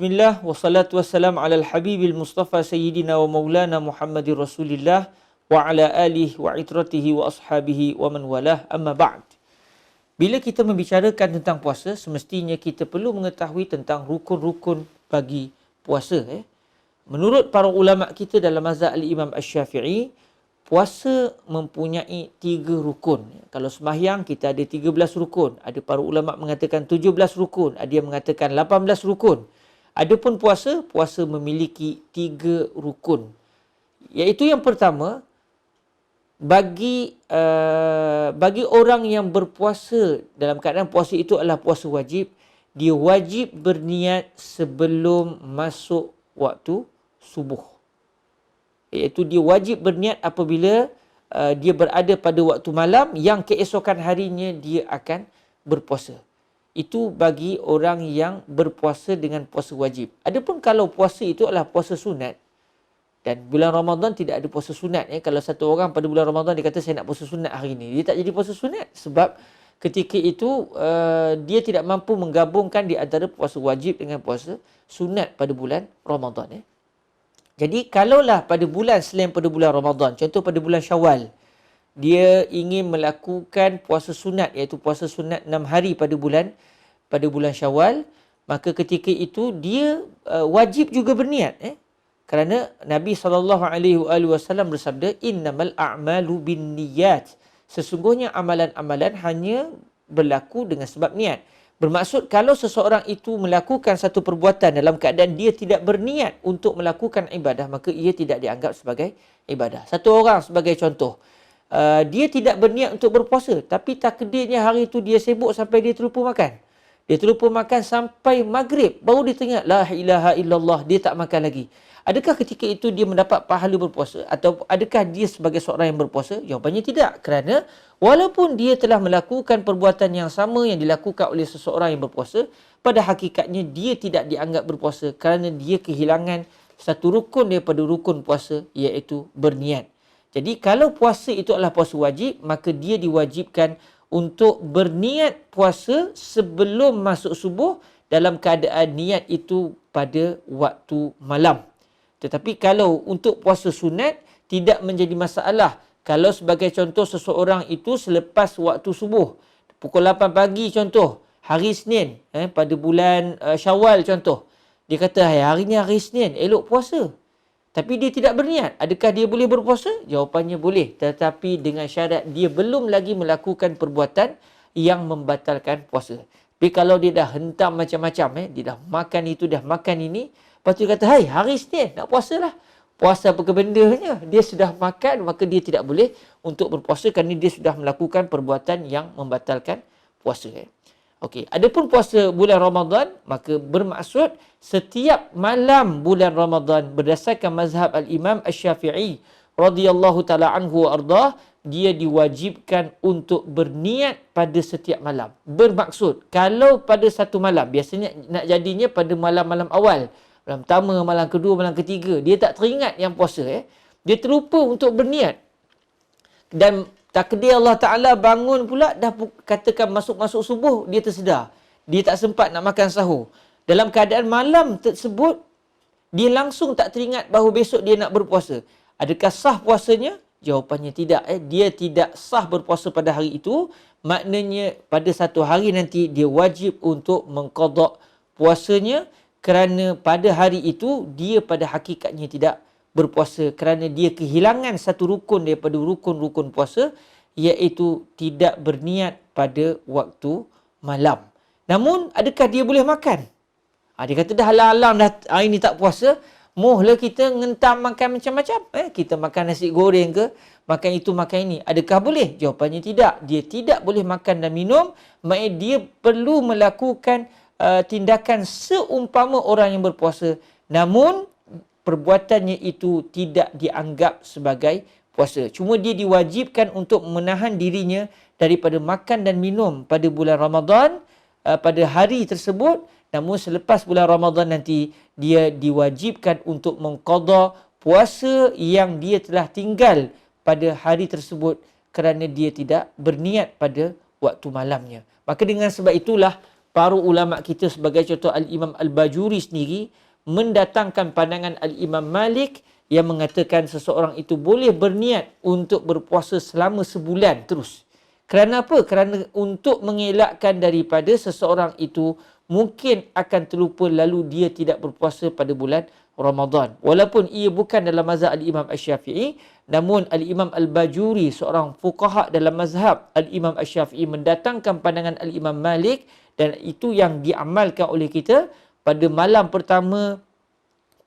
Bismillah wassalatu wassalam ala al-habibil mustafa sayyidina wa maulana Muhammadir Rasulillah wa ala alihi wa itratihi wa ashabihi wa man walah, amma ba'd. Bila kita membicarakan tentang puasa, semestinya kita perlu mengetahui tentang rukun-rukun bagi puasa. Menurut para ulama kita dalam mazhab al-Imam Asy-Syafi'i, puasa mempunyai 3 rukun. Kalau sembahyang kita ada 13 rukun. Ada para ulama mengatakan 17 rukun. Ada yang mengatakan 18 rukun. Adapun puasa, puasa memiliki 3 rukun. Iaitu yang pertama, bagi orang yang berpuasa dalam keadaan puasa itu adalah puasa wajib, dia wajib berniat sebelum masuk waktu subuh. Iaitu dia wajib berniat apabila dia berada pada waktu malam yang keesokan harinya dia akan berpuasa. Itu bagi orang yang berpuasa dengan puasa wajib. Adapun kalau puasa itu adalah puasa sunat, dan bulan Ramadan tidak ada puasa sunat. Kalau satu orang pada bulan Ramadan dia kata saya nak puasa sunat hari ini, dia tak jadi puasa sunat sebab ketika itu dia tidak mampu menggabungkan di antara puasa wajib dengan puasa sunat pada bulan Ramadan. Jadi kalaulah pada bulan selain pada bulan Ramadan, contoh pada bulan Syawal, dia ingin melakukan puasa sunat, iaitu puasa sunat 6 hari pada bulan Syawal, maka ketika itu dia wajib juga berniat. Kerana Nabi SAW bersabda, innamal a'malu binniyat. Sesungguhnya amalan-amalan hanya berlaku dengan sebab niat. Bermaksud kalau seseorang itu melakukan satu perbuatan dalam keadaan dia tidak berniat untuk melakukan ibadah, maka ia tidak dianggap sebagai ibadah. Satu orang sebagai contoh, dia tidak berniat untuk berpuasa, tapi takdirnya hari itu dia sibuk sampai dia terlupa makan. Dia terlupa makan sampai maghrib, baru dia teringat, la ilaha illallah, dia tak makan lagi. Adakah ketika itu dia mendapat pahala berpuasa? Atau adakah dia sebagai seorang yang berpuasa? Jawapannya tidak. Kerana walaupun dia telah melakukan perbuatan yang sama yang dilakukan oleh seseorang yang berpuasa, pada hakikatnya dia tidak dianggap berpuasa kerana dia kehilangan satu rukun daripada rukun puasa, iaitu berniat. Jadi kalau puasa itu adalah puasa wajib, maka dia diwajibkan untuk berniat puasa sebelum masuk subuh dalam keadaan niat itu pada waktu malam. Tetapi kalau untuk puasa sunat, tidak menjadi masalah. Kalau sebagai contoh seseorang itu selepas waktu subuh, pukul 8 pagi contoh, hari Isnin, pada bulan Syawal contoh, dia kata hari ni hari Isnin, elok puasa. Tapi dia tidak berniat. Adakah dia boleh berpuasa? Jawapannya boleh. Tetapi dengan syarat dia belum lagi melakukan perbuatan yang membatalkan puasa. Tapi kalau dia dah hentam macam-macam, dia dah makan itu, dah makan ini, lepas tu dia kata, hai, hari Isnin, nak puasa lah. Puasa apa ke bendanya? Dia sudah makan, maka dia tidak boleh untuk berpuasa kerana dia sudah melakukan perbuatan yang membatalkan puasa. Okey, adapun puasa bulan Ramadan, maka bermaksud setiap malam bulan Ramadan berdasarkan mazhab al-Imam Asy-Syafi'i radhiyallahu taala anhu wa ardah, dia diwajibkan untuk berniat pada setiap malam. Bermaksud, kalau pada satu malam, biasanya nak jadinya pada malam-malam awal, malam pertama, malam kedua, malam ketiga, dia tak teringat yang puasa. Dia terlupa untuk berniat. Dan takdir Allah Ta'ala bangun pula, dah katakan masuk subuh, dia tersedar. Dia tak sempat nak makan sahur. Dalam keadaan malam tersebut, dia langsung tak teringat bahawa besok dia nak berpuasa. Adakah sah puasanya? Jawapannya tidak. Dia tidak sah berpuasa pada hari itu. Maknanya pada satu hari nanti dia wajib untuk mengqada puasanya, kerana pada hari itu dia pada hakikatnya tidak berpuasa kerana dia kehilangan satu rukun daripada rukun-rukun puasa, iaitu tidak berniat pada waktu malam. Namun adakah dia boleh makan? Dia kata dah alam dah hari ni tak puasa, mohlah kita ngentam makan macam-macam. Kita makan nasi goreng ke, makan itu makan ini. Adakah boleh? Jawapannya tidak. Dia tidak boleh makan dan minum, maknanya dia perlu melakukan tindakan seumpama orang yang berpuasa, namun perbuatannya itu tidak dianggap sebagai puasa. Cuma dia diwajibkan untuk menahan dirinya daripada makan dan minum pada bulan Ramadan, pada hari tersebut. Namun selepas bulan Ramadan nanti, dia diwajibkan untuk mengqada puasa yang dia telah tinggal pada hari tersebut kerana dia tidak berniat pada waktu malamnya. Maka dengan sebab itulah, para ulama kita sebagai contoh Al-Imam Al-Bajuri sendiri mendatangkan pandangan Al-Imam Malik yang mengatakan seseorang itu boleh berniat untuk berpuasa selama sebulan terus. Kerana apa? Kerana untuk mengelakkan daripada seseorang itu mungkin akan terlupa lalu dia tidak berpuasa pada bulan Ramadan. Walaupun ia bukan dalam mazhab Al-Imam Asy-Syafi'i, namun Al-Imam Al-Bajuri, seorang fuqaha dalam mazhab Al-Imam Asy-Syafi'i, mendatangkan pandangan Al-Imam Malik dan itu yang diamalkan oleh kita. Pada malam pertama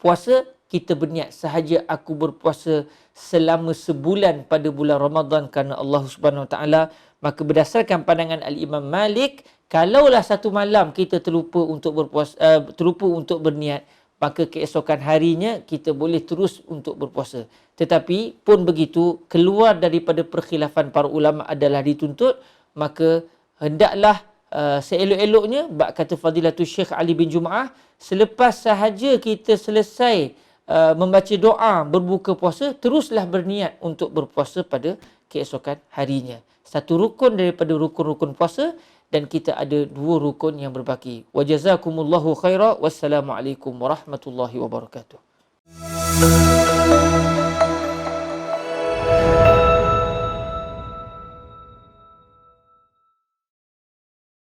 puasa, kita berniat sahaja aku berpuasa selama sebulan pada bulan Ramadan kerana Allah Subhanahu Wa Taala. Maka berdasarkan pandangan Al-Imam Malik, kalaulah satu malam kita terlupa untuk berpuasa, terlupa untuk berniat, maka keesokan harinya kita boleh terus untuk berpuasa. Tetapi pun begitu, keluar daripada perkhilafan para ulama adalah dituntut, maka hendaklah seelok-eloknya, kata Fadilatul Syekh Ali bin Jum'ah, selepas sahaja kita selesai membaca doa berbuka puasa, teruslah berniat untuk berpuasa pada keesokan harinya. Satu rukun daripada rukun-rukun puasa, dan kita ada dua rukun yang berbaki. Wa jazakumullahu khaira. Wassalamualaikum warahmatullahi wabarakatuh.